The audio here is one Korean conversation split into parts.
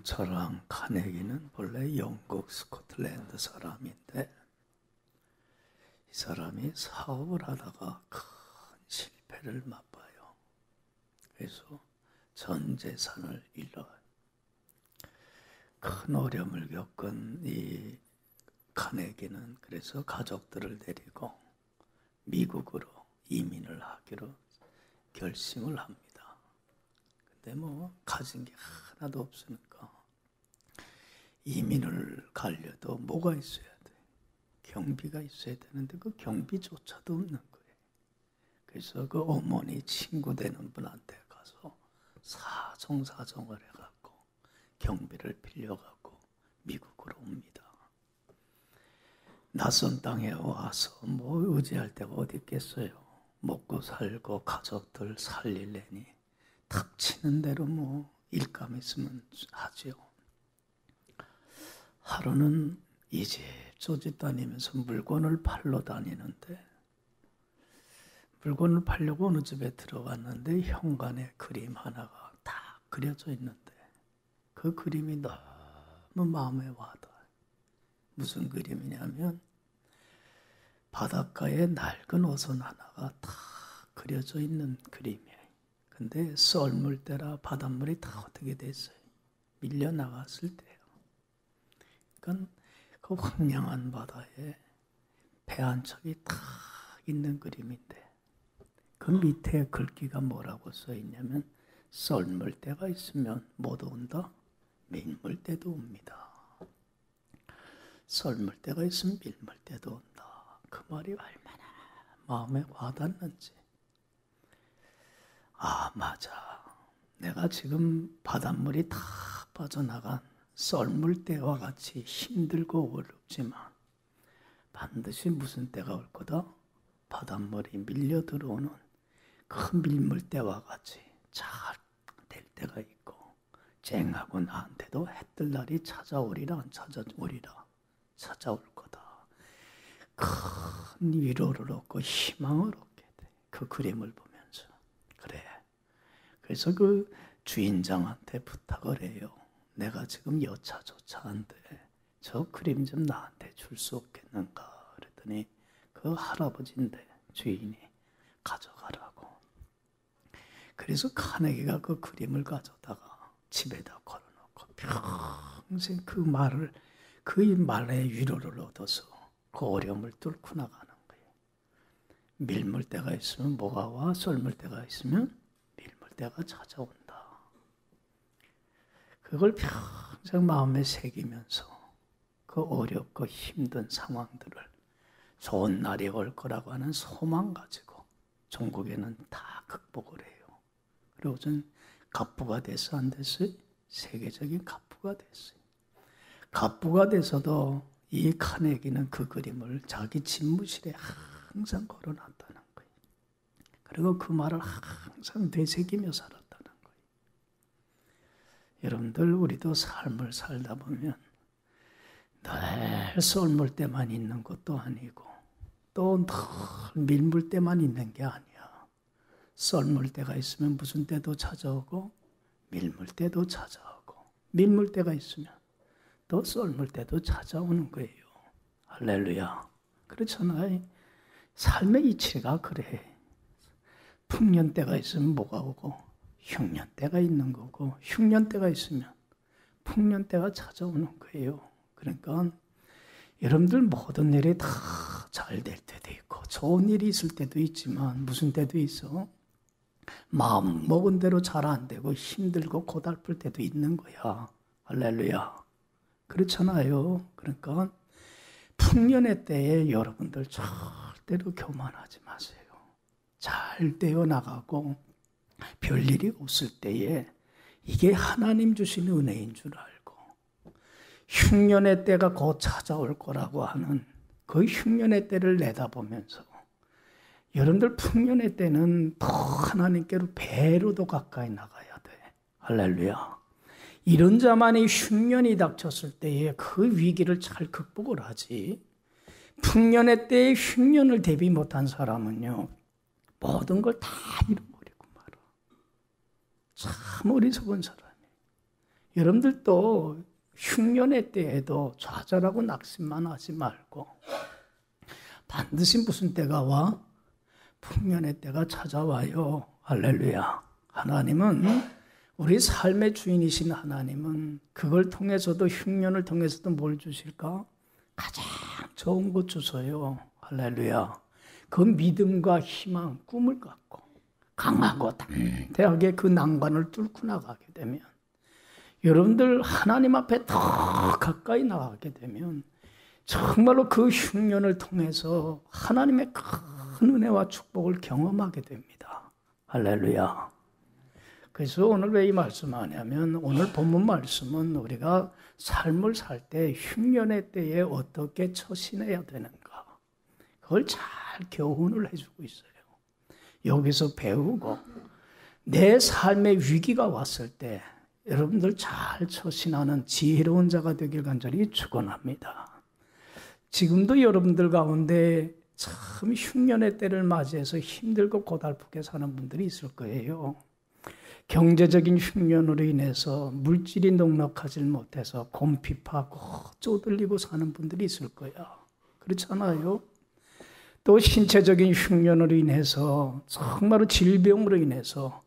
아르망처랑 카네기는 본래 영국 스코틀랜드 사람인데 이 사람이 사업을 하다가 큰 실패를 맛봐요. 그래서 전 재산을 잃어요. 큰 어려움을 겪은 이 카네기는 그래서 가족들을 데리고 미국으로 이민을 하기로 결심을 합니다. 근데 가진 게 하나도 없으니까 이민을 가려도 뭐가 있어야 돼? 경비가 있어야 되는데 그 경비조차도 없는 거예요. 그래서 그 어머니 친구 되는 분한테 가서 사정사정을 해갖고 경비를 빌려갖고 미국으로 옵니다. 낯선 땅에 와서 의지할 데가 어디 있겠어요. 먹고 살고 가족들 살리려니 닥치는 대로 일감 있으면 하죠. 하루는 이 집 저 집 다니면서 물건을 팔러 다니는데 물건을 팔려고 어느 집에 들어갔는데 현관에 그림 하나가 딱 그려져 있는데 그 그림이 너무 마음에 와닿아요. 무슨 그림이냐면 바닷가에 낡은 어선 하나가 딱 그려져 있는 그림이에요. 근데 썰물 때라 바닷물이 다 어떻게 됐어요? 밀려 나갔을 때예요. 그러니까 그 황량한 바다에 배 한 척이 딱 있는 그림인데 그 밑에 글귀가 뭐라고 써 있냐면 썰물 때가 있으면 못 온다. 밀물 때도 옵니다. 썰물 때가 있으면 밀물 때도 온다. 그 말이 얼마나 마음에 와닿는지. 아, 맞아. 내가 지금 바닷물이 다 빠져나간 썰물 때와 같이 힘들고 어렵지만 반드시 무슨 때가 올 거다? 바닷물이 밀려 들어오는 큰 밀물 때와 같이 잘 될 때가 있고 쨍하고 나한테도 해뜰 날이 찾아오리라 안 찾아오리라 찾아올 거다. 큰 위로를 얻고 희망을 얻게 돼. 그 그림을 보면서. 그래. 그래서 그 주인장한테 부탁을 해요. 내가 지금 여차저차한데 저 그림 좀 나한테 줄 수 없겠는가 그랬더니 그 할아버지인데 주인이 가져가라고. 그래서 카네기가 그 그림을 가져다가 집에다 걸어놓고 평생 그 말의 위로를 얻어서 그 어려움을 뚫고 나가는 거예요. 밀물 때가 있으면 뭐가 와? 썰물 때가 있으면 밀물 때가 찾아온다. 그걸 평생 마음에 새기면서 그 어렵고 힘든 상황들을 좋은 날이 올 거라고 하는 소망 가지고 종국에는 다 극복을 해요. 그리고 전 갑부가 돼서 안 됐어요? 세계적인 갑부가 됐어요. 갑부가 돼서도 이 카네기는 그 그림을 자기 집무실에 항상 걸어놨다는 거예요. 그리고 그 말을 항상 되새기며 살았다는 거예요. 여러분들 우리도 삶을 살다 보면 늘 썰물 때만 있는 것도 아니고 또 늘 밀물 때만 있는 게 아니야. 썰물 때가 있으면 무슨 때도 찾아오고 밀물 때도 찾아오고 밀물 때가 있으면 또 썰물 때도 찾아오는 거예요. 할렐루야. 그렇잖아요. 삶의 이치가 그래. 풍년 때가 있으면 뭐가 오고 흉년 때가 있는 거고 흉년 때가 있으면 풍년 때가 찾아오는 거예요. 그러니까 여러분들 모든 일이 다 잘 될 때도 있고 좋은 일이 있을 때도 있지만 무슨 때도 있어? 마음 먹은 대로 잘 안 되고 힘들고 고달플 때도 있는 거야. 할렐루야. 그렇잖아요. 그러니까 풍년의 때에 여러분들 절대로 교만하지 마세요. 잘 되어 나가고 별일이 없을 때에 이게 하나님 주신 은혜인 줄 알고 흉년의 때가 곧 찾아올 거라고 하는 그 흉년의 때를 내다보면서 여러분들 풍년의 때는 더 하나님께로 배로도 가까이 나가야 돼. 할렐루야. 이런 자만이 흉년이 닥쳤을 때에 그 위기를 잘 극복을 하지. 풍년의 때에 흉년을 대비 못한 사람은요. 모든 걸 다 잃어버리고 말아. 참 어리석은 사람이에요. 여러분들도 흉년의 때에도 좌절하고 낙심만 하지 말고 반드시 무슨 때가 와? 풍년의 때가 찾아와요. 할렐루야. 하나님은 우리 삶의 주인이신 하나님은 그걸 통해서도 흉년을 통해서도 뭘 주실까? 가장 좋은 것 주셔요. 할렐루야. 그 믿음과 희망, 꿈을 갖고 강하고 담대하게 그 난관을 뚫고 나가게 되면 여러분들 하나님 앞에 더 가까이 나가게 되면 정말로 그 흉년을 통해서 하나님의 큰 은혜와 축복을 경험하게 됩니다. 할렐루야. 그래서 오늘 왜 이 말씀하냐면 오늘 본문 말씀은 우리가 삶을 살 때 흉년의 때에 어떻게 처신해야 되는가 그걸 잘 교훈을 해주고 있어요. 여기서 배우고 내 삶의 위기가 왔을 때 여러분들 잘 처신하는 지혜로운 자가 되길 간절히 축원합니다. 지금도 여러분들 가운데 참 흉년의 때를 맞이해서 힘들고 고달프게 사는 분들이 있을 거예요. 경제적인 흉년으로 인해서 물질이 넉넉하지 못해서 곰핍하고 쪼들리고 사는 분들이 있을 거야. 그렇잖아요. 또 신체적인 흉년으로 인해서 정말로 질병으로 인해서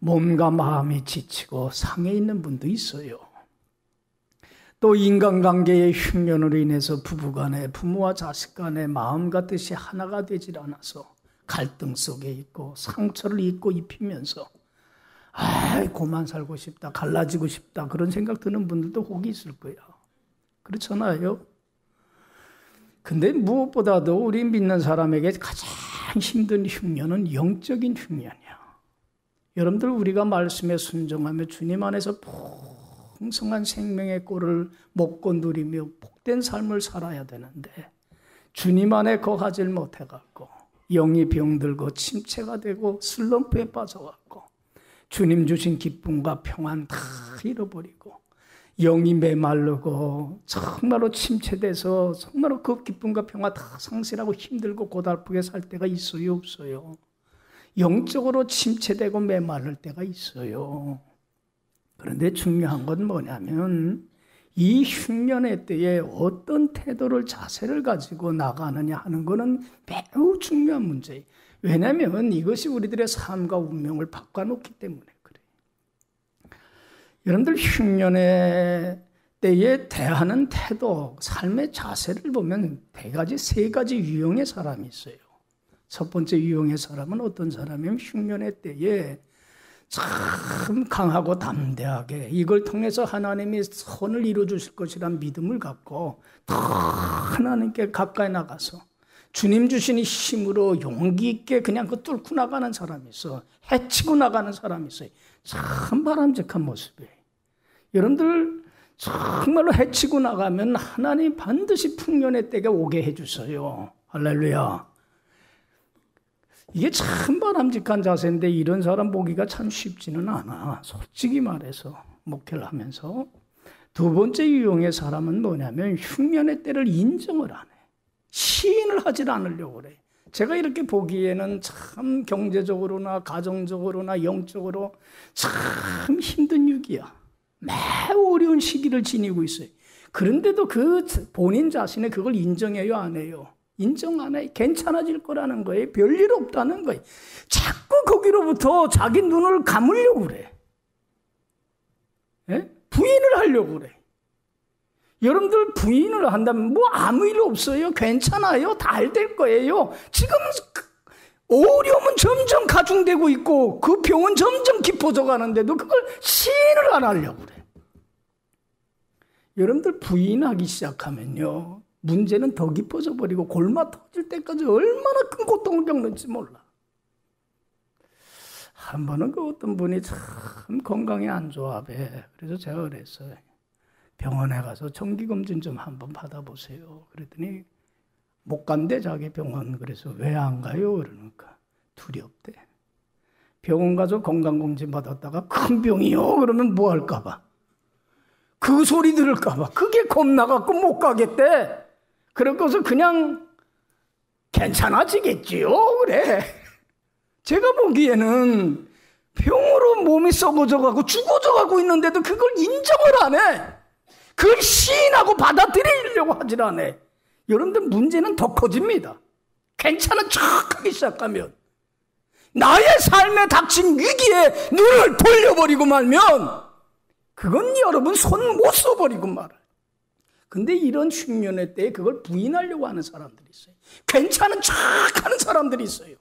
몸과 마음이 지치고 상해 있는 분도 있어요. 또 인간관계의 흉년으로 인해서 부부간에 부모와 자식 간에 마음과 뜻이 하나가 되질 않아서 갈등 속에 있고 상처를 입고 입히면서 고만 살고 싶다, 갈라지고 싶다 그런 생각 드는 분들도 혹이 있을 거야. 그렇잖아요. 근데 무엇보다도 우리 믿는 사람에게 가장 힘든 흉년은 영적인 흉년이야. 여러분들 우리가 말씀에 순종하며 주님 안에서 풍성한 생명의 꼴을 먹고 누리며 복된 삶을 살아야 되는데 주님 안에 거하질 못해갖고 영이 병들고 침체가 되고 슬럼프에 빠져갖고 주님 주신 기쁨과 평안 다 잃어버리고 영이 메마르고 정말로 침체돼서 정말로 그 기쁨과 평화 다 상실하고 힘들고 고달프게 살 때가 있어요, 없어요? 영적으로 침체되고 메마를 때가 있어요. 그런데 중요한 건 뭐냐면 이 흉년의 때에 어떤 태도를 자세를 가지고 나가느냐 하는 것은 매우 중요한 문제예요. 왜냐하면 이것이 우리들의 삶과 운명을 바꿔놓기 때문에 그래요. 여러분들 흉년의 때에 대하는 태도, 삶의 자세를 보면 세 가지 유형의 사람이 있어요. 첫 번째 유형의 사람은 어떤 사람이면 흉년의 때에 참 강하고 담대하게 이걸 통해서 하나님이 선을 이루어주실 것이란 믿음을 갖고 더 하나님께 가까이 나가서 주님 주신 힘으로 용기 있게 그냥 그 뚫고 나가는 사람이 있어. 해치고 나가는 사람이 있어요. 참 바람직한 모습이에요. 여러분들 정말로 해치고 나가면 하나님 반드시 풍년의 때가 오게 해주세요. 할렐루야. 이게 참 바람직한 자세인데 이런 사람 보기가 참 쉽지는 않아. 솔직히 말해서 목회를 하면서. 두 번째 유형의 사람은 뭐냐면 흉년의 때를 인정을 안 해. 시인을 하질 않으려고 그래. 제가 이렇게 보기에는 참 경제적으로나 가정적으로나 영적으로 참 힘든 위기야. 매우 어려운 시기를 지니고 있어요. 그런데도 그 본인 자신의 그걸 인정해요, 안 해요? 인정 안 해. 괜찮아질 거라는 거예요. 별일 없다는 거예요. 자꾸 거기로부터 자기 눈을 감으려고 그래. 예? 부인을 하려고 그래. 여러분들 부인을 한다면 뭐 아무 일 없어요. 괜찮아요. 다 될 거예요. 지금 어려움은 점점 가중되고 있고 그 병은 점점 깊어져 가는데도 그걸 시인을 안 하려고 그래. 여러분들 부인하기 시작하면요. 문제는 더 깊어져 버리고 골마 터질 때까지 얼마나 큰 고통을 겪는지 몰라. 한 번은 그 어떤 분이 참 건강이 안 좋아. 그래서 제가 그랬어요. 병원에 가서 정기검진 좀 한번 받아보세요. 그랬더니 못 간대 자기 병원. 그래서 왜 안 가요? 그러니까 두렵대. 병원 가서 건강검진 받았다가 큰 병이요 그러면 뭐 할까 봐. 그 소리 들을까 봐. 그게 겁나갖고 못 가겠대. 그래서 그냥 괜찮아지겠지요 그래. 제가 보기에는 병으로 몸이 썩어져가고 죽어져가고 있는데도 그걸 인정을 안 해. 그걸 시인하고 받아들이려고 하질 않아. 여러분들 문제는 더 커집니다. 괜찮은 척하기 시작하면 나의 삶에 닥친 위기에 눈을 돌려버리고 말면 그건 여러분 손 못 써버리고 말아요. 근데 이런 흉년의 때에 그걸 부인하려고 하는 사람들이 있어요. 괜찮은 척하는 사람들이 있어요.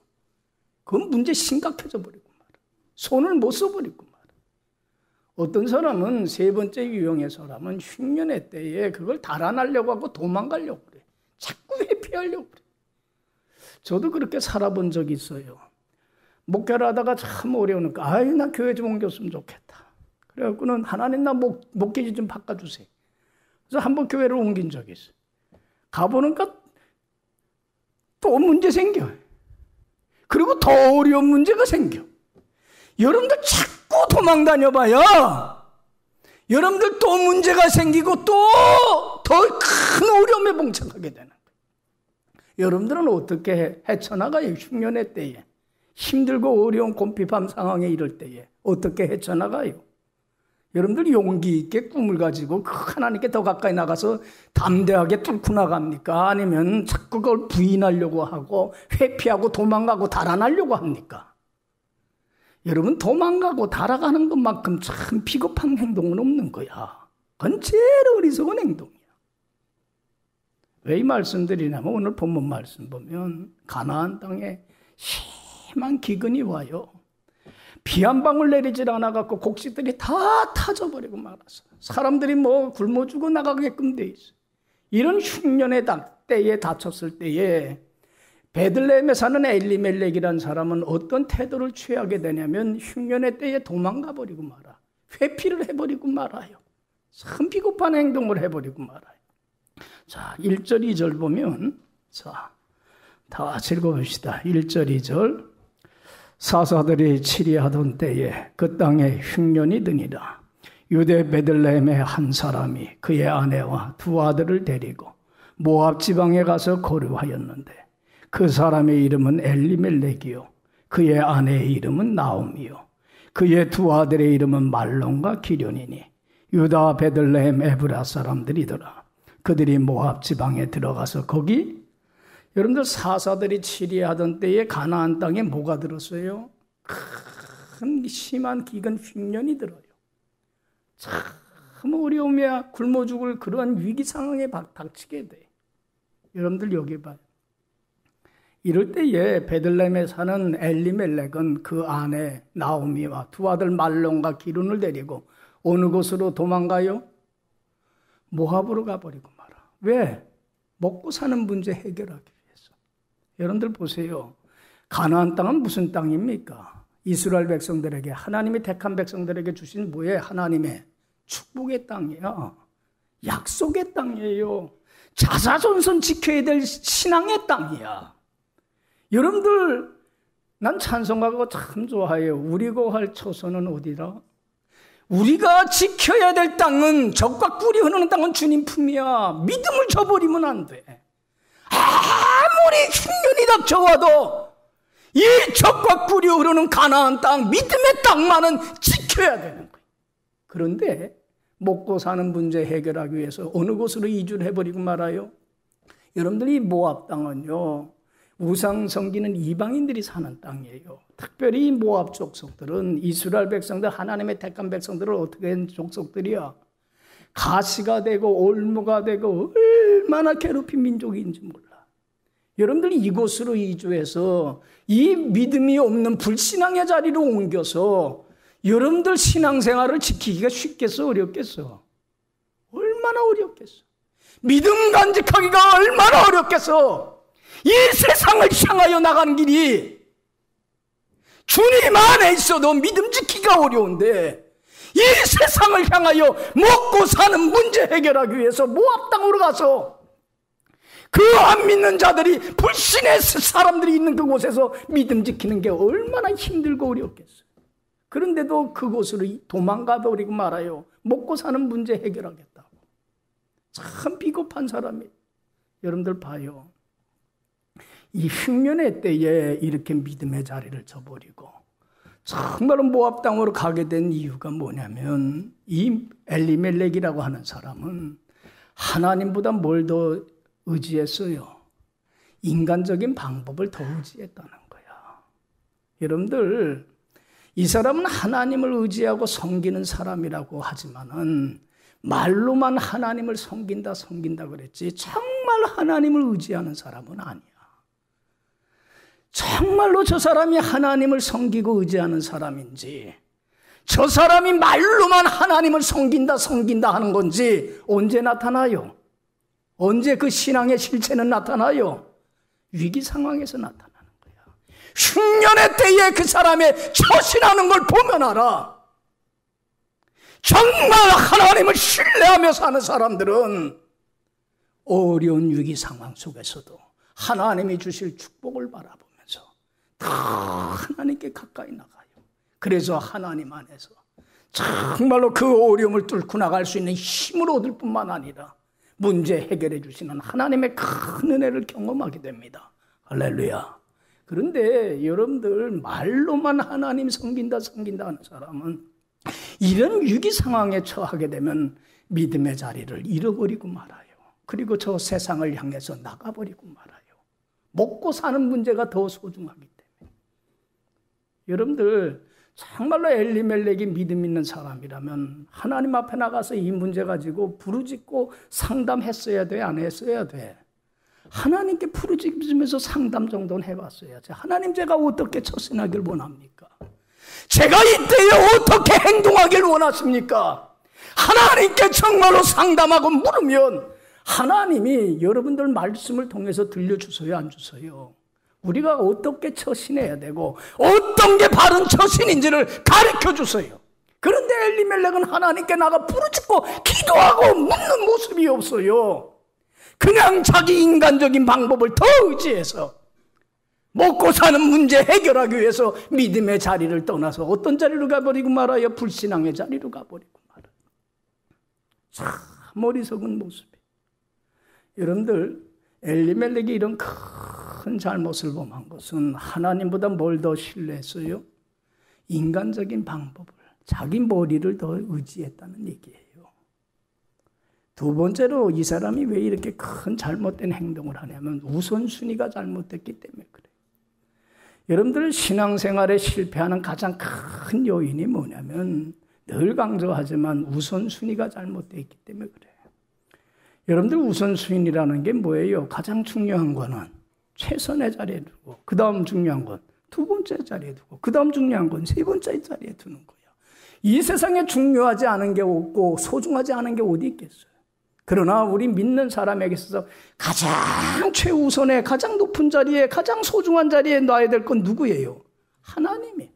그건 문제 심각해져 버리고 말아요. 손을 못 써버리고 말아요. 어떤 사람은 세 번째 유형의 사람은 흉년의 때에 그걸 달아나려고 하고 도망가려고 그래. 자꾸 회피하려고 그래. 저도 그렇게 살아본 적이 있어요. 목회를 하다가 참 어려우니까 나 교회 좀 옮겼으면 좋겠다. 그래갖고는 하나님 나 목회지 좀 바꿔주세요. 그래서 한번 교회를 옮긴 적이 있어요. 가보니까 또 문제 생겨요. 그리고 더 어려운 문제가 생겨. 여러분들 자꾸 도망 다녀봐야 여러분들 또 문제가 생기고 또 더 큰 어려움에 봉착하게 되는 거예요. 여러분들은 어떻게 헤쳐나가요? 흉년의 때에. 힘들고 어려운 곰핍한 상황에 이럴 때에 어떻게 헤쳐나가요? 여러분들 용기 있게 꿈을 가지고 하나님께 더 가까이 나가서 담대하게 뚫고 나갑니까? 아니면 자꾸 그걸 부인하려고 하고 회피하고 도망가고 달아나려고 합니까? 여러분 도망가고 달아가는 것만큼 참 비겁한 행동은 없는 거야. 그건 제일 어리석은 행동이야. 왜 이 말씀드리냐면 오늘 본문 말씀 보면 가나안 땅에 심한 기근이 와요. 비 한 방울 내리질 않아갖고 곡식들이 다 타져버리고 말았어. 사람들이 굶어 죽어 나가게끔 돼 있어. 이런 흉년의 때에 다쳤을 때에 베들레헴에 사는 엘리멜렉이라는 사람은 어떤 태도를 취하게 되냐면 흉년의 때에 도망가 버리고 말아. 회피를 해버리고 말아요. 참 비겁한 행동을 해버리고 말아요. 자, 1절, 2절 보면 자, 다 같이 읽어봅시다. 1절, 2절. 사사들이 치리하던 때에 그 땅에 흉년이 드니라. 유대 베들레헴의 한 사람이 그의 아내와 두 아들을 데리고 모압 지방에 가서 거류하였는데 그 사람의 이름은 엘리멜렉이요 그의 아내의 이름은 나옴이요 그의 두 아들의 이름은 말론과 기련이니 유다 베들레헴 에브라 사람들이더라. 그들이 모압 지방에 들어가서 거기 여러분들 사사들이 치리하던 때에 가나안 땅에 뭐가 들었어요? 큰 심한 기근 흉년이 들어요. 참 어려움에 굶어 죽을 그러한 위기 상황에 닥치게 돼. 여러분들 여기 봐요. 이럴 때에 베들레헴에 사는 엘리멜렉은 그 아내 나오미와 두 아들 말론과 기룬을 데리고 어느 곳으로 도망가요? 모압으로 가버리고 말아. 왜? 먹고 사는 문제 해결하기 위해서. 여러분들 보세요. 가나안 땅은 무슨 땅입니까? 이스라엘 백성들에게 하나님이 택한 백성들에게 주신 뭐예요? 하나님의 축복의 땅이야. 약속의 땅이에요. 자사전선 지켜야 될 신앙의 땅이야. 여러분들 난 찬송가가 참 좋아해요. 우리 거할 처소는 어디라? 우리가 지켜야 될 땅은 적과 꿀이 흐르는 땅은 주님 품이야. 믿음을 저버리면 안 돼. 아무리 흉년이 닥쳐와도 이 적과 꿀이 흐르는 가나안 땅, 믿음의 땅만은 지켜야 되는 거예요. 그런데 먹고 사는 문제 해결하기 위해서 어느 곳으로 이주를 해버리고 말아요? 여러분들이 모압 땅은요, 우상 섬기는 이방인들이 사는 땅이에요. 특별히 모압 족속들은 이스라엘 백성들, 하나님의 택한 백성들을 어떻게 한 족속들이야? 가시가 되고 올무가 되고 얼마나 괴롭힌 민족인지 몰라. 여러분들이 이곳으로 이주해서 이 믿음이 없는 불신앙의 자리로 옮겨서 여러분들 신앙생활을 지키기가 쉽겠어? 어렵겠어? 얼마나 어렵겠어? 믿음 간직하기가 얼마나 어렵겠어? 이 세상을 향하여 나가는 길이 주님 안에 있어도 믿음 지키기가 어려운데 이 세상을 향하여 먹고 사는 문제 해결하기 위해서 모압 땅으로 가서 그 안 믿는 자들이 불신의 사람들이 있는 그곳에서 믿음 지키는 게 얼마나 힘들고 어렵겠어요. 그런데도 그곳으로 도망가 버리고 말아요. 먹고 사는 문제 해결하겠다고. 참 비겁한 사람이에요. 여러분들 봐요. 이 흉년의 때에 이렇게 믿음의 자리를 저버리고 정말로 모압 땅으로 가게 된 이유가 뭐냐면 이 엘리멜렉이라고 하는 사람은 하나님보다 뭘 더 의지했어요? 인간적인 방법을 더 의지했다는 거야. 여러분들, 이 사람은 하나님을 의지하고 섬기는 사람이라고 하지만은 말로만 하나님을 섬긴다 그랬지 정말 하나님을 의지하는 사람은 아니야. 정말로 저 사람이 하나님을 섬기고 의지하는 사람인지, 저 사람이 말로만 하나님을 섬긴다 하는 건지 언제 나타나요? 언제 그 신앙의 실체는 나타나요? 위기 상황에서 나타나는 거야. 흉년의 때에 그 사람의 처신하는 걸 보면 알아. 정말 하나님을 신뢰하며 사는 사람들은 어려운 위기 상황 속에서도 하나님이 주실 축복을 바라보면서 다 하나님께 가까이 나가요. 그래서 하나님 안에서 정말로 그 어려움을 뚫고 나갈 수 있는 힘을 얻을 뿐만 아니라 문제 해결해 주시는 하나님의 큰 은혜를 경험하게 됩니다. 할렐루야. 그런데 여러분들, 말로만 하나님 섬긴다 하는 사람은 이런 위기 상황에 처하게 되면 믿음의 자리를 잃어버리고 말아요. 그리고 저 세상을 향해서 나가버리고 말아요. 먹고 사는 문제가 더 소중하기 때문에. 여러분들, 정말로 엘리멜렉이 믿음 있는 사람이라면 하나님 앞에 나가서 이 문제 가지고 부르짖고 상담했어야 돼, 안 했어야 돼? 하나님께 부르짖으면서 상담 정도는 해봤어야지. 하나님, 제가 어떻게 처신하길 원합니까? 제가 이때에 어떻게 행동하길 원하십니까? 하나님께 정말로 상담하고 물으면 하나님이 여러분들 말씀을 통해서 들려주세요, 안 주세요? 우리가 어떻게 처신해야 되고 어떤 게 바른 처신인지를 가르쳐 주세요. 그런데 엘리멜렉은 하나님께 나가 부르짖고 기도하고 묻는 모습이 없어요. 그냥 자기 인간적인 방법을 더 의지해서 먹고 사는 문제 해결하기 위해서 믿음의 자리를 떠나서 어떤 자리로 가버리고 말아요? 불신앙의 자리로 가버리고 말아요. 참 어리석은 모습이에요. 여러분들, 엘리멜렉이 이런 큰 잘못을 범한 것은 하나님보다 뭘 더 신뢰했어요? 인간적인 방법을, 자기 머리를 더 의지했다는 얘기예요. 두 번째로 이 사람이 왜 이렇게 큰 잘못된 행동을 하냐면 우선순위가 잘못됐기 때문에 그래요. 여러분들, 신앙생활에 실패하는 가장 큰 요인이 뭐냐면 늘 강조하지만 우선순위가 잘못되어 있기 때문에 그래요. 여러분들, 우선순위라는 게 뭐예요? 가장 중요한 거는 최선의 자리에 두고, 그 다음 중요한 건 두 번째 자리에 두고, 그 다음 중요한 건 세 번째 자리에 두는 거예요. 이 세상에 중요하지 않은 게 없고 소중하지 않은 게 어디 있겠어요? 그러나 우리 믿는 사람에게 있어서 가장 최우선의, 가장 높은 자리에, 가장 소중한 자리에 놔야 될 건 누구예요? 하나님이.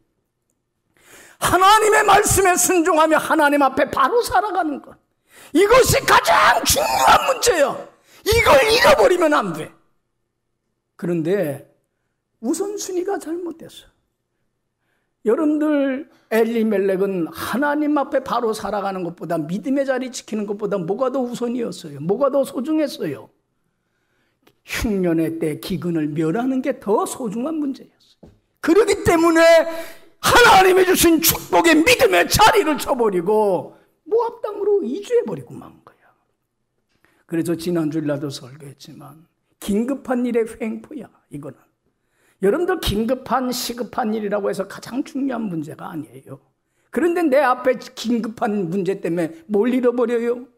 하나님의 말씀에 순종하며 하나님 앞에 바로 살아가는 것. 이것이 가장 중요한 문제예요. 이걸 잃어버리면 안 돼. 그런데 우선순위가 잘못됐어요. 여러분들, 엘리멜렉은 하나님 앞에 바로 살아가는 것보다, 믿음의 자리 지키는 것보다 뭐가 더 우선이었어요? 뭐가 더 소중했어요? 흉년의 때 기근을 멸하는 게 더 소중한 문제였어요. 그렇기 때문에 하나님이 주신 축복의 믿음의 자리를 쳐버리고 모압 땅으로 이주해버리고 만 거야. 그래서 지난주일 나도 설교했지만 긴급한 일의 횡포야, 이거는. 여러분들, 긴급한 시급한 일이라고 해서 가장 중요한 문제가 아니에요. 그런데 내 앞에 긴급한 문제 때문에 뭘 잃어버려요?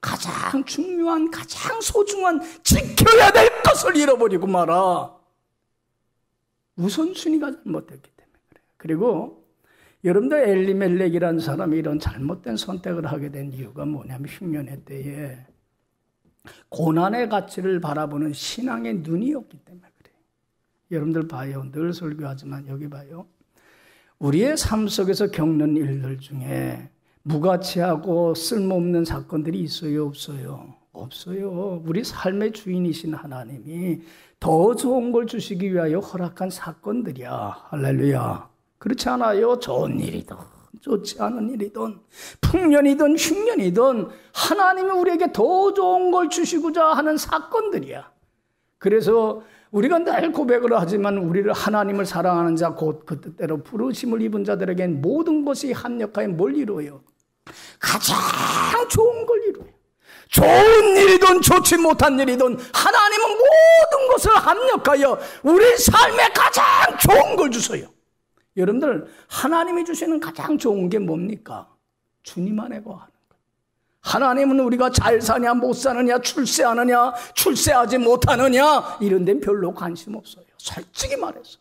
가장 중요한, 가장 소중한 지켜야 될 것을 잃어버리고 말아. 우선순위가 잘못됐기 때문에 그래요. 그리고 여러분들, 엘리멜렉이라는 사람이 이런 잘못된 선택을 하게 된 이유가 뭐냐면 흉년의 때에 고난의 가치를 바라보는 신앙의 눈이 없기 때문에 그래요. 여러분들 봐요. 늘 설교하지만 여기 봐요. 우리의 삶 속에서 겪는 일들 중에 무가치하고 쓸모없는 사건들이 있어요, 없어요? 없어요. 우리 삶의 주인이신 하나님이 더 좋은 걸 주시기 위하여 허락한 사건들이야. 할렐루야. 그렇지 않아요? 좋은 일이든 좋지 않은 일이든 풍년이든 흉년이든 하나님이 우리에게 더 좋은 걸 주시고자 하는 사건들이야. 그래서 우리가 늘 고백을 하지만 우리를 하나님을 사랑하는 자 곧 그 뜻대로 부르심을 입은 자들에겐 모든 것이 합력하여 뭘 이루어요? 가장 좋은 걸 이루어요. 좋은 일이든 좋지 못한 일이든 하나님은 모든 것을 합력하여 우리 삶에 가장 좋은 걸 주세요. 여러분들, 하나님이 주시는 가장 좋은 게 뭡니까? 주님 안에 거하는 거예요. 하나님은 우리가 잘 사냐 못 사느냐 출세하느냐 출세하지 못하느냐 이런 데는 별로 관심 없어요. 솔직히 말해서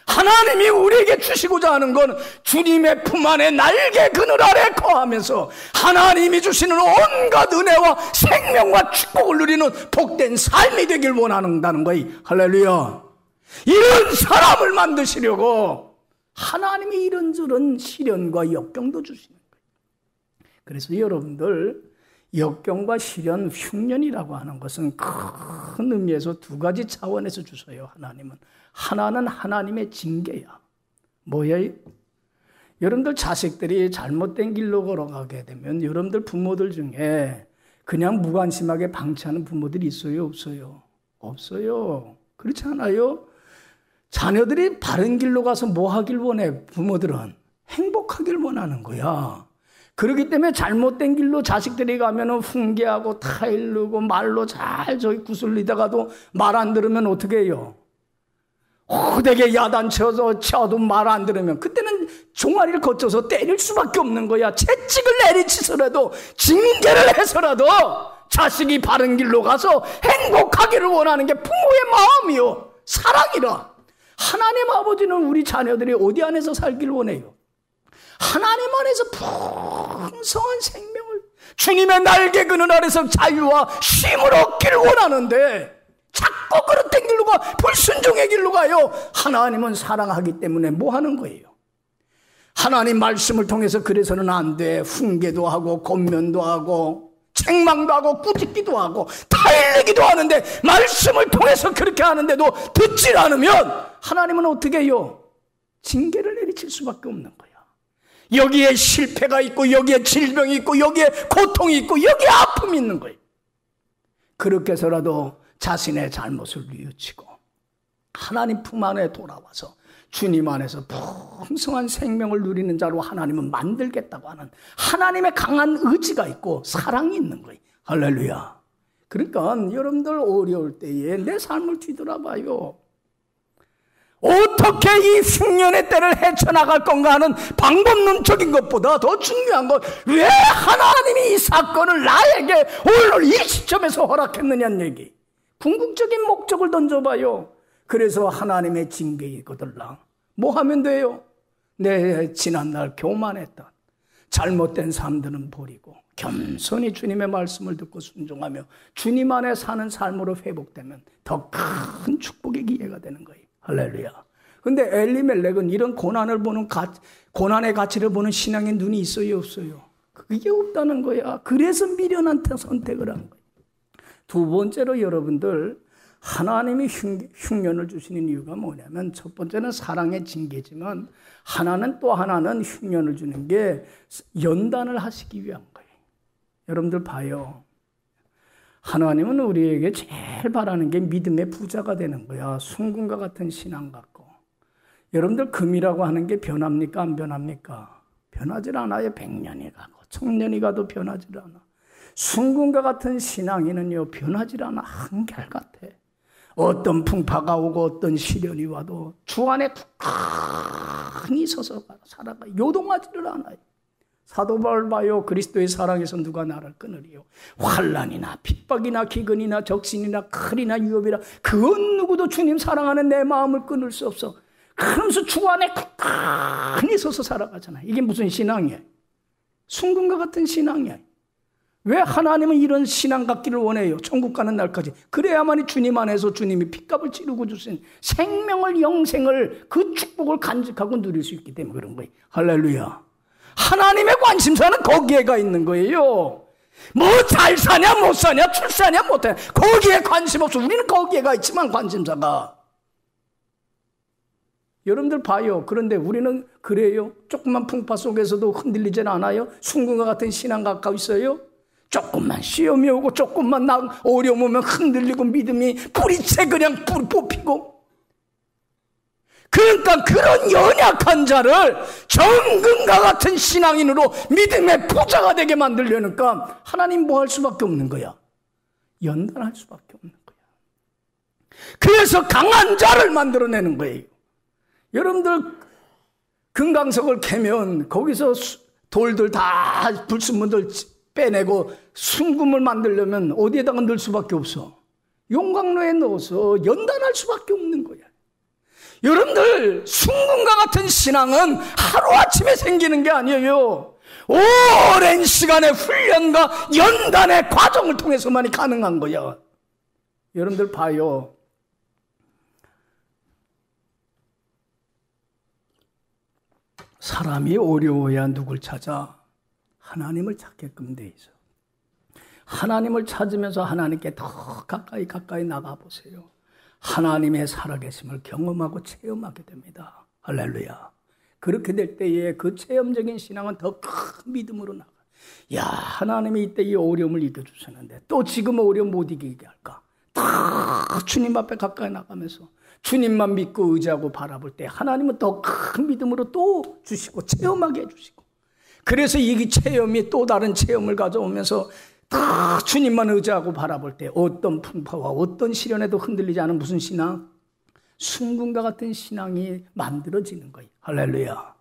하나님이 우리에게 주시고자 하는 건 주님의 품 안에 날개 그늘 아래 거하면서 하나님이 주시는 온갖 은혜와 생명과 축복을 누리는 복된 삶이 되길 원한다는 거예요. 할렐루야. 이런 사람을 만드시려고 하나님이 이런저런 시련과 역경도 주시는 거예요. 그래서 여러분들, 역경과 시련, 흉년이라고 하는 것은 큰 의미에서 두 가지 차원에서 주셔요. 하나님은. 하나는 하나님의 징계야. 뭐예요? 여러분들 자식들이 잘못된 길로 걸어가게 되면 여러분들 부모들 중에 그냥 무관심하게 방치하는 부모들이 있어요? 없어요? 없어요. 그렇지 않아요? 자녀들이 바른 길로 가서 뭐 하길 원해? 부모들은 행복하길 원하는 거야. 그렇기 때문에 잘못된 길로 자식들이 가면은 훈계하고 타일르고 말로 잘 저기 구슬리다가도 말 안 들으면 어떻게 해요? 호되게 야단쳐서 쳐도 말 안 들으면 그때는 종아리를 거쳐서 때릴 수밖에 없는 거야. 채찍을 내리치서라도 징계를 해서라도 자식이 바른 길로 가서 행복하기를 원하는 게 부모의 마음이요, 사랑이라. 하나님 아버지는 우리 자녀들이 어디 안에서 살길 원해요? 하나님 안에서 풍성한 생명을, 주님의 날개 그늘 아래서 자유와 쉼을 얻기를 원하는데 자꾸 그릇된 길로 가, 불순종의 길로 가요. 하나님은 사랑하기 때문에 뭐 하는 거예요? 하나님 말씀을 통해서 그래서는 안 돼. 훈계도 하고 권면도 하고 책망도 하고 꾸짖기도 하고 타일리기도 하는데 말씀을 통해서 그렇게 하는데도 듣지 않으면 하나님은 어떻게 해요? 징계를 내리칠 수밖에 없는 거야. 여기에 실패가 있고 여기에 질병이 있고 여기에 고통이 있고 여기에 아픔이 있는 거예요. 그렇게 해서라도 자신의 잘못을 뉘우치고 하나님 품 안에 돌아와서 주님 안에서 풍성한 생명을 누리는 자로 하나님은 만들겠다고 하는 하나님의 강한 의지가 있고 사랑이 있는 거예요. 할렐루야. 그러니까 여러분들 어려울 때에 내 삶을 뒤돌아봐요. 어떻게 이 흉년의 때를 헤쳐나갈 건가 하는 방법론적인 것보다 더 중요한 건 왜 하나님이 이 사건을 나에게 오늘 이 시점에서 허락했느냐는 얘기. 궁극적인 목적을 던져봐요. 그래서 하나님의 징계이거들라. 뭐 하면 돼요? 내 지난날 교만했던 잘못된 삶들은 버리고 겸손히 주님의 말씀을 듣고 순종하며 주님 안에 사는 삶으로 회복되면 더 큰 축복의 기회가 되는 거예요. 할렐루야. 근데 엘리멜렉은 이런 고난을 보는 고난의 가치를 보는 신앙의 눈이 있어요, 없어요? 그게 없다는 거야. 그래서 미련한 선택을 한 거예요. 두 번째로 여러분들, 하나님이 흉년을 주시는 이유가 뭐냐면 첫 번째는 사랑의 징계지만 또 하나는 흉년을 주는 게 연단을 하시기 위한 거예요. 여러분들 봐요. 하나님은 우리에게 제일 바라는 게 믿음의 부자가 되는 거야. 순금과 같은 신앙 갖고. 여러분들 금이라고 하는 게 변합니까? 안 변합니까? 변하질 않아요. 100년이 가고 1000년이 가도 변하질 않아. 순금과 같은 신앙인은요, 변하질 않아. 한결같아. 어떤 풍파가 오고 어떤 시련이 와도 주 안에 굳건히 서서 살아가. 요동하지를 않아요. 사도 바울 봐요. 그리스도의 사랑에서 누가 나를 끊으리요? 환난이나 핍박이나 기근이나 적신이나 칼이나 유업이나 그 누구도 주님 사랑하는 내 마음을 끊을 수 없어. 그러면서 주 안에 굳건히 서서 살아가잖아. 이게 무슨 신앙이야? 순금과 같은 신앙이야. 왜 하나님은 이런 신앙 갖기를 원해요? 천국 가는 날까지. 그래야만이 주님 안에서 주님이 핏값을 치르고 주신 생명을, 영생을, 그 축복을 간직하고 누릴 수 있기 때문에 그런 거예요. 할렐루야. 하나님의 관심사는 거기에 가 있는 거예요. 뭐 잘 사냐 못 사냐 출세하냐 못해, 거기에 관심 없어. 우리는 거기에 가 있지만 관심사가. 여러분들 봐요. 그런데 우리는 그래요? 조그만 풍파 속에서도 흔들리진 않아요? 순금과 같은 신앙 갖고 있어요? 조금만 시험이 오고 조금만 어려움 오면 흔들리고 믿음이 뿌리채 그냥 뽑히고. 그러니까 그런 연약한 자를 정금과 같은 신앙인으로 믿음의 부자가 되게 만들려니까 하나님 뭐 할 수밖에 없는 거야? 연단할 수밖에 없는 거야. 그래서 강한 자를 만들어내는 거예요. 여러분들 금강석을 캐면 거기서 돌들 다 불순물들 빼내고 순금을 만들려면 어디에다가 넣을 수밖에 없어? 용광로에 넣어서 연단할 수밖에 없는 거야. 여러분들 순금과 같은 신앙은 하루아침에 생기는 게 아니에요. 오랜 시간의 훈련과 연단의 과정을 통해서만이 가능한 거야. 여러분들 봐요. 사람이 어려워야 누굴 찾아? 하나님을 찾게끔 돼 있어. 하나님을 찾으면서 하나님께 더 가까이 나가보세요. 하나님의 살아계심을 경험하고 체험하게 됩니다. 할렐루야. 그렇게 될 때에 그 체험적인 신앙은 더 큰 믿음으로 나가. 야, 하나님이 이때 이 어려움을 이겨주셨는데 또 지금 어려움 못 이기게 할까? 다 주님 앞에 가까이 나가면서 주님만 믿고 의지하고 바라볼 때 하나님은 더 큰 믿음으로 또 주시고 체험하게 해주시고, 그래서 이 체험이 또 다른 체험을 가져오면서 다 주님만 의지하고 바라볼 때 어떤 풍파와 어떤 시련에도 흔들리지 않은 무슨 신앙? 순금과 같은 신앙이 만들어지는 거예요. 할렐루야.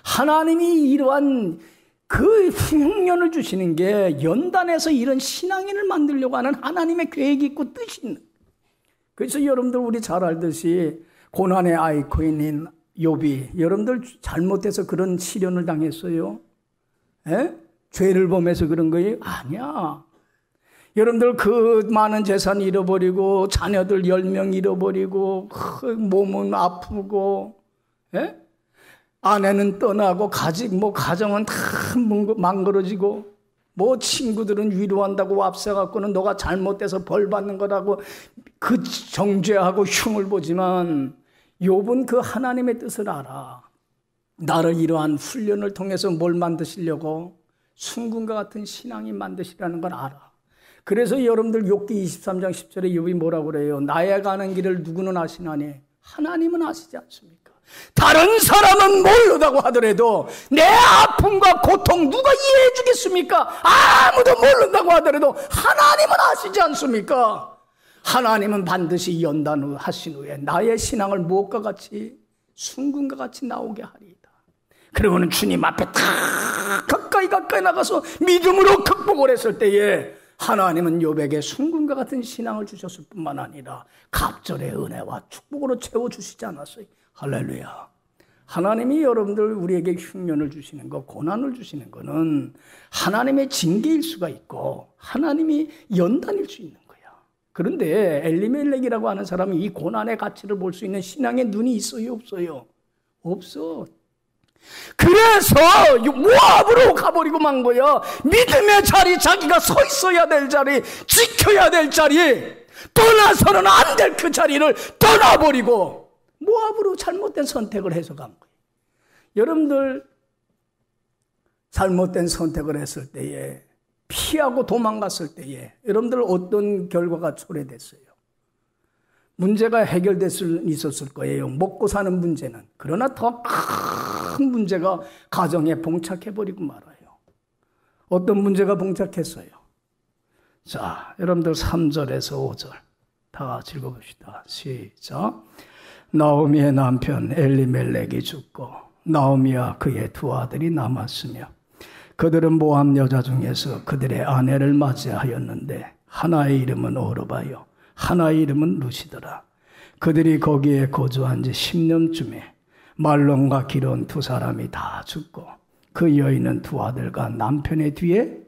하나님이 이러한 그 흉년을 주시는 게 연단해서 이런 신앙인을 만들려고 하는 하나님의 계획이 있고 뜻이 있는. 그래서 여러분들 우리 잘 알듯이 고난의 아이콘인 욥이, 여러분들 잘못해서 그런 시련을 당했어요? 에? 죄를 범해서 그런 거예요? 아니야. 여러분들 그 많은 재산 잃어버리고 자녀들 10명 잃어버리고 몸은 아프고, 에? 아내는 떠나고 가정은 다 망가져지고, 뭐 친구들은 위로한다고 앞서갖고는 너가 잘못돼서 벌 받는 거라고 그 정죄하고 흉을 보지만 욥은 그 하나님의 뜻을 알아. 나를 이러한 훈련을 통해서 뭘 만드시려고? 순금과 같은 신앙이 만드시라는 걸 알아. 그래서 여러분들 욥기 23장 10절에 욥이 뭐라고 그래요? 나의 가는 길을 누구는 아시나니 하나님은 아시지 않습니까? 다른 사람은 모르다고 하더라도 내 아픔과 고통 누가 이해해 주겠습니까? 아무도 모른다고 하더라도 하나님은 아시지 않습니까? 하나님은 반드시 연단하신 후에 나의 신앙을 무엇과 같이? 순금과 같이 나오게 하리이다. 그러고는 주님 앞에 다 가까이 나가서 믿음으로 극복을 했을 때에 하나님은 욥에게 순금과 같은 신앙을 주셨을 뿐만 아니라 갑절의 은혜와 축복으로 채워주시지 않았어요. 할렐루야. 하나님이 여러분들 우리에게 흉년을 주시는 거, 고난을 주시는 거는 하나님의 징계일 수가 있고 하나님이 연단일 수 있는 거야. 그런데 엘리멜렉이라고 하는 사람이 이 고난의 가치를 볼 수 있는 신앙의 눈이 있어요, 없어요? 없어. 그래서 모압으로 가버리고 만 거야. 믿음의 자리, 자기가 서 있어야 될 자리, 지켜야 될 자리, 떠나서는 안 될 그 자리를 떠나버리고 모압으로 잘못된 선택을 해서 간 거예요. 여러분들 잘못된 선택을 했을 때에, 피하고 도망갔을 때에 여러분들 어떤 결과가 초래됐어요? 문제가 있었을 거예요. 먹고 사는 문제는. 그러나 더 큰 문제가 가정에 봉착해버리고 말아요. 어떤 문제가 봉착했어요? 자, 여러분들 3절에서 5절 다 같이 읽어봅시다. 시작. 나오미의 남편 엘리멜렉이 죽고 나오미와 그의 두 아들이 남았으며 그들은 모압 여자 중에서 그들의 아내를 맞이하였는데 하나의 이름은 오르바요 하나의 이름은 루시더라. 그들이 거기에 거주한 지 10년쯤에 말론과 기론 두 사람이 다 죽고 그 여인은 두 아들과 남편의 뒤에,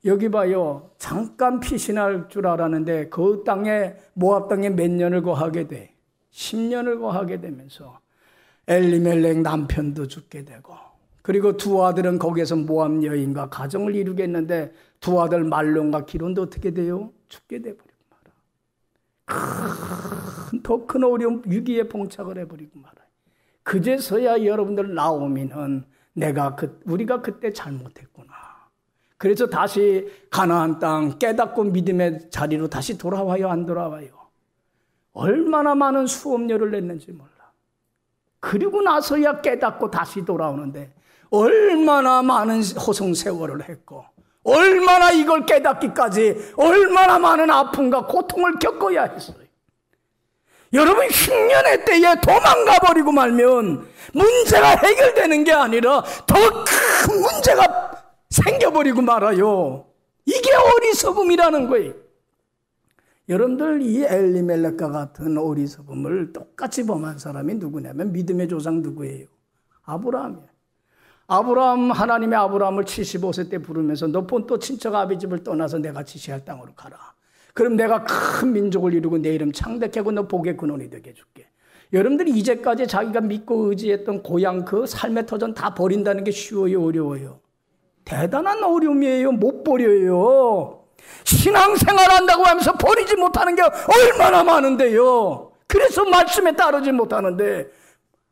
여기 봐요, 잠깐 피신할 줄 알았는데 그 땅에 모압 땅에 몇 년을 거하게 돼? 10년을 거하게 되면서 엘리멜렉 남편도 죽게 되고, 그리고 두 아들은 거기에서 모압 여인과 가정을 이루겠는데 두 아들 말론과 기론도 어떻게 돼요? 죽게 돼버리고 말아. 더 큰 어려움, 위기에 봉착을 해버리고 말아요. 그제서야 여러분들 나오미는 우리가 그때 잘못했구나. 그래서 다시 가나안 땅 깨닫고 믿음의 자리로 다시 돌아와요, 안 돌아와요? 얼마나 많은 수업료를 냈는지 몰라. 그리고 나서야 깨닫고 다시 돌아오는데 얼마나 많은 호송세월을 했고 얼마나 이걸 깨닫기까지 얼마나 많은 아픔과 고통을 겪어야 했어요. 여러분, 흉년의 때에 도망가 버리고 말면 문제가 해결되는 게 아니라 더 큰 문제가 생겨버리고 말아요. 이게 어리석음이라는 거예요. 여러분들, 이 엘리멜렉과 같은 어리석음을 똑같이 범한 사람이 누구냐면 믿음의 조상 누구예요? 아브라함이에요. 아브라함, 하나님의 아브라함을 75세 때 부르면서 너 본토 친척 아비 집을 떠나서 내가 지시할 땅으로 가라. 그럼 내가 큰 민족을 이루고 내 이름 창대케 하고 너 복의 근원이 되게 해줄게. 여러분들이 이제까지 자기가 믿고 의지했던 고향 그 삶의 터전 다 버린다는 게 쉬워요, 어려워요? 대단한 어려움이에요. 못 버려요. 신앙생활 한다고 하면서 버리지 못하는 게 얼마나 많은데요. 그래서 말씀에 따르지 못하는데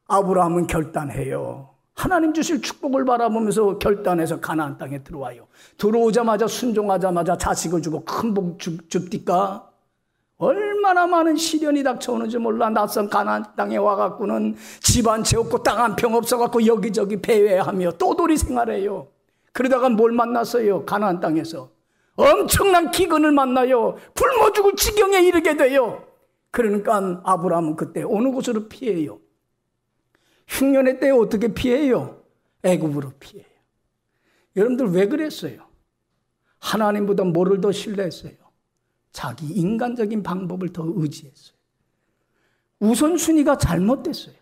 아브라함은 결단해요. 하나님 주실 축복을 바라보면서 결단해서 가나안 땅에 들어와요. 들어오자마자 순종하자마자 자식을 주고 큰 복 줍디까? 얼마나 많은 시련이 닥쳐오는지 몰라. 낯선 가나안 땅에 와갖고는 집 한 채 없고 땅 한 평 없어갖고 여기저기 배회하며 또돌이 생활해요. 그러다가 뭘 만났어요? 가나안 땅에서 엄청난 기근을 만나요. 굶어 죽을 지경에 이르게 돼요. 그러니까 아브라함은 그때 어느 곳으로 피해요? 흉년의 때에 어떻게 피해요? 애굽으로 피해요. 여러분들 왜 그랬어요? 하나님보다 뭐를 더 신뢰했어요? 자기 인간적인 방법을 더 의지했어요. 우선순위가 잘못됐어요.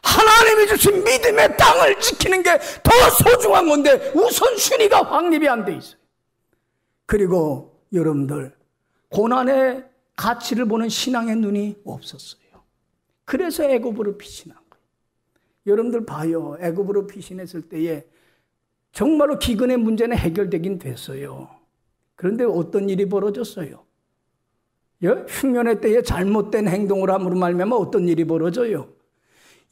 하나님이 주신 믿음의 땅을 지키는 게 더 소중한 건데 우선순위가 확립이 안 돼 있어요. 그리고 여러분들, 고난의 가치를 보는 신앙의 눈이 없었어요. 그래서 애굽으로 피신한 거예요. 여러분들 봐요. 애굽으로 피신했을 때에 정말로 기근의 문제는 해결되긴 됐어요. 그런데 어떤 일이 벌어졌어요? 흉년의 때에 잘못된 행동을 함으로 말미암아 어떤 일이 벌어져요?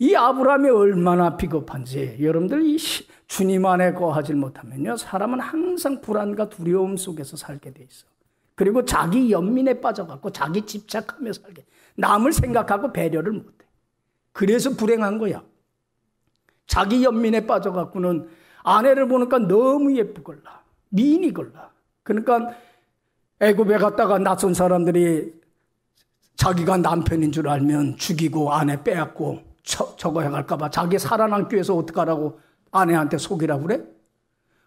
이 아브라함이 얼마나 비겁한지. 여러분들, 이 주님 안에 거하지 못하면요, 사람은 항상 불안과 두려움 속에서 살게 돼 있어. 그리고 자기 연민에 빠져갖고 자기 집착하며 살게. 남을 생각하고 배려를 못해. 그래서 불행한 거야. 자기 연민에 빠져갖고는 아내를 보니까 너무 예쁘걸라, 미인이걸라. 그러니까 애굽에 갔다가 낯선 사람들이 자기가 남편인 줄 알면 죽이고 아내 빼앗고 저거 해갈까봐 자기 살아남기 위해서 어떡하라고 아내한테 속이라고 그래?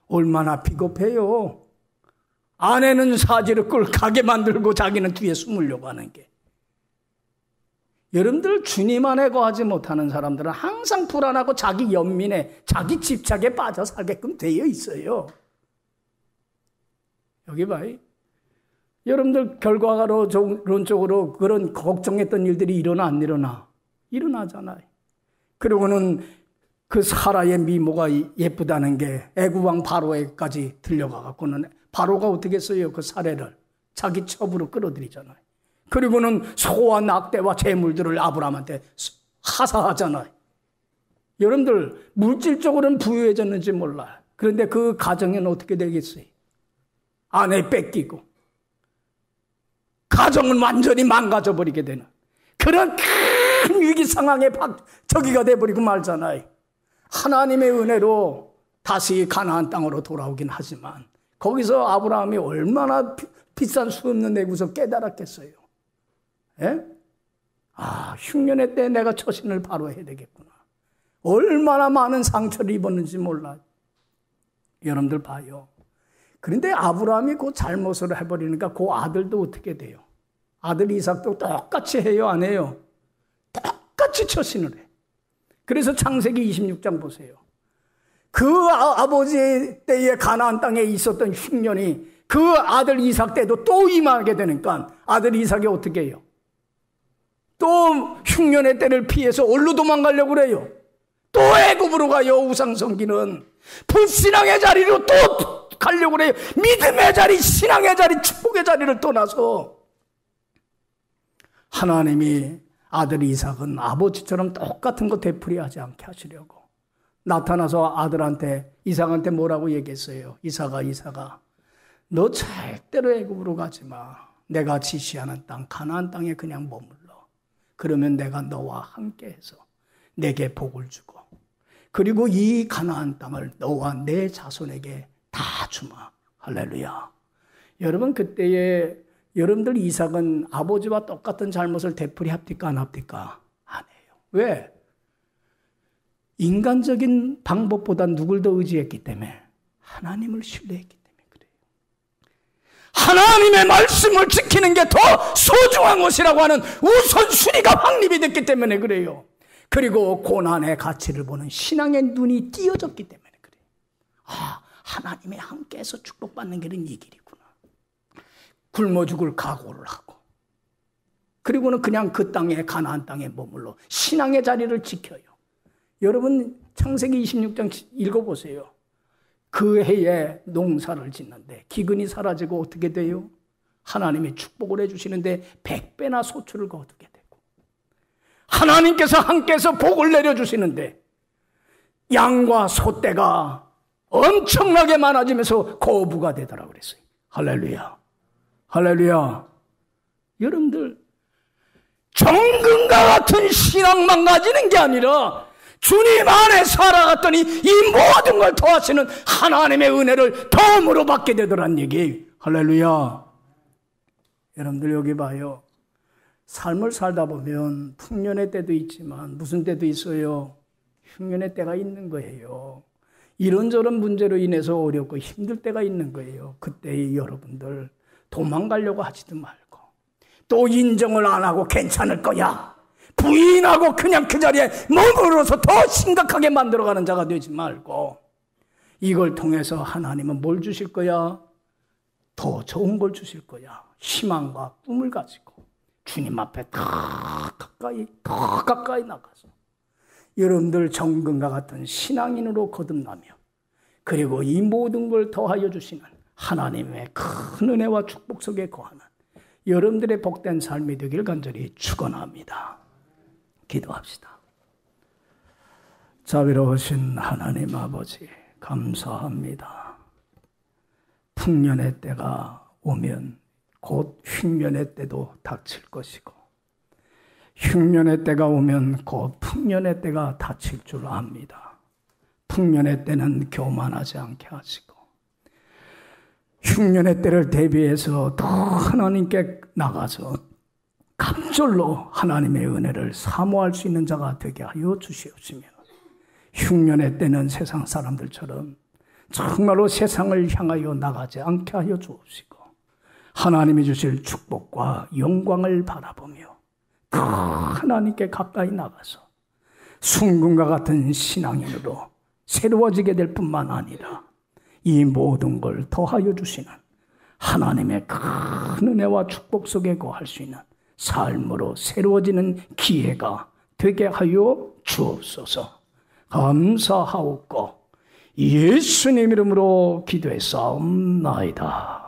얼마나 비겁해요. 아내는 사지를 끌 가게 만들고 자기는 뒤에 숨으려고 하는 게. 여러분들, 주님 안에 거하지 못하는 사람들은 항상 불안하고 자기 연민에, 자기 집착에 빠져 살게끔 되어 있어요. 여기 봐요. 여러분들, 결과론적으로 그런 걱정했던 일들이 일어나 안 일어나? 일어나잖아요. 그리고는 그 사라의 미모가 예쁘다는 게 애굽 왕 바로에까지 들려가갖고는 바로가 어떻게 했어요? 그 사례를 자기 첩으로 끌어들이잖아요. 그리고는 소와 낙대와 재물들을 아브라함한테 하사하잖아요. 여러분들, 물질적으로는 부유해졌는지 몰라요. 그런데 그 가정에는 어떻게 되겠어요? 아내 뺏기고 가정은 완전히 망가져버리게 되는 그런 큰 위기 상황에 저기가 돼버리고 말잖아요. 하나님의 은혜로 다시 가나안 땅으로 돌아오긴 하지만 거기서 아브라함이 얼마나 비싼 수없는 내구서 깨달았겠어요. 예? 흉년의 때 내가 처신을 바로 해야 되겠구나. 얼마나 많은 상처를 입었는지 몰라요. 여러분들 봐요. 그런데 아브라함이 그 잘못을 해버리니까 그 아들도 어떻게 돼요? 아들 이삭도 똑같이 해요, 안 해요? 똑같이 처신을 해. 그래서 창세기 26장 보세요. 그 아버지 때에 가나안 땅에 있었던 흉년이 그 아들 이삭 때도 또 임하게 되니까 아들 이삭이 어떻게 해요? 또 흉년의 때를 피해서 어디로 도망가려고 그래요? 또 애굽으로 가요. 우상숭기는 불신앙의 자리로 또 가려고 그래요. 믿음의 자리, 신앙의 자리, 축복의 자리를 떠나서 하나님이 아들 이삭은 아버지처럼 똑같은 거 되풀이하지 않게 하시려고 나타나서 아들한테 이삭한테 뭐라고 얘기했어요? 이삭아 너 절대로 애굽으로 가지 마. 내가 지시하는 땅 가나안 땅에 그냥 머물러. 그러면 내가 너와 함께해서 내게 복을 주고 그리고 이 가나안 땅을 너와 내 자손에게 다 주마. 할렐루야. 여러분 그때에 여러분들 이삭은 아버지와 똑같은 잘못을 되풀이합니까 안 합니까? 안 해요. 왜? 인간적인 방법보다 누굴 더 의지했기 때문에 하나님을 신뢰했기 때문에 그래요. 하나님의 말씀을 지키는 게 더 소중한 것이라고 하는 우선순위가 확립이 됐기 때문에 그래요. 그리고 고난의 가치를 보는 신앙의 눈이 띄어졌기 때문에 그래요. 하나님의 함께해서 축복받는 길은 이 길이구나. 굶어 죽을 각오를 하고 그리고는 그냥 그 땅에 가나안 땅에 머물러 신앙의 자리를 지켜요. 여러분 창세기 26장 읽어보세요. 그 해에 농사를 짓는데 기근이 사라지고 어떻게 돼요? 하나님이 축복을 해주시는데 100배나 소출을 거두게 되고 하나님께서 함께해서 복을 내려주시는데 양과 소떼가 엄청나게 많아지면서 거부가 되더라고 그랬어요. 할렐루야. 할렐루야. 여러분들 정금과 같은 신앙만 가지는 게 아니라 주님 안에 살아갔더니 이 모든 걸 더하시는 하나님의 은혜를 덤으로 받게 되더란 얘기. 할렐루야. 여러분들 여기 봐요. 삶을 살다 보면 풍년의 때도 있지만 무슨 때도 있어요? 흉년의 때가 있는 거예요. 이런저런 문제로 인해서 어렵고 힘들 때가 있는 거예요. 그때 여러분들 도망가려고 하지도 말고 또 인정을 안 하고 괜찮을 거야 부인하고 그냥 그 자리에 머물러서 더 심각하게 만들어가는 자가 되지 말고 이걸 통해서 하나님은 뭘 주실 거야? 더 좋은 걸 주실 거야. 희망과 꿈을 가지고 주님 앞에 더 가까이 나가서 여러분들 정금과 같은 신앙인으로 거듭나며 그리고 이 모든 걸 더하여 주시는 하나님의 큰 은혜와 축복 속에 거하는 여러분들의 복된 삶이 되길 간절히 축원합니다. 기도합시다. 자비로우신 하나님 아버지 감사합니다. 풍년의 때가 오면 곧 흉년의 때도 닥칠 것이고 흉년의 때가 오면 곧 풍년의 때가 닥칠 줄 압니다. 풍년의 때는 교만하지 않게 하시고 흉년의 때를 대비해서 더 하나님께 나가서 갑절로 하나님의 은혜를 사모할 수 있는 자가 되게 하여 주시옵시며 흉년의 때는 세상 사람들처럼 정말로 세상을 향하여 나가지 않게 하여 주옵시고 하나님이 주실 축복과 영광을 바라보며 더 하나님께 가까이 나가서 순금과 같은 신앙인으로 새로워지게 될 뿐만 아니라 이 모든 걸 더하여 주시는 하나님의 큰 은혜와 축복 속에 거할 수 있는 삶으로 새로워지는 기회가 되게 하여 주옵소서. 감사하옵고 예수님 이름으로 기도했사옵나이다.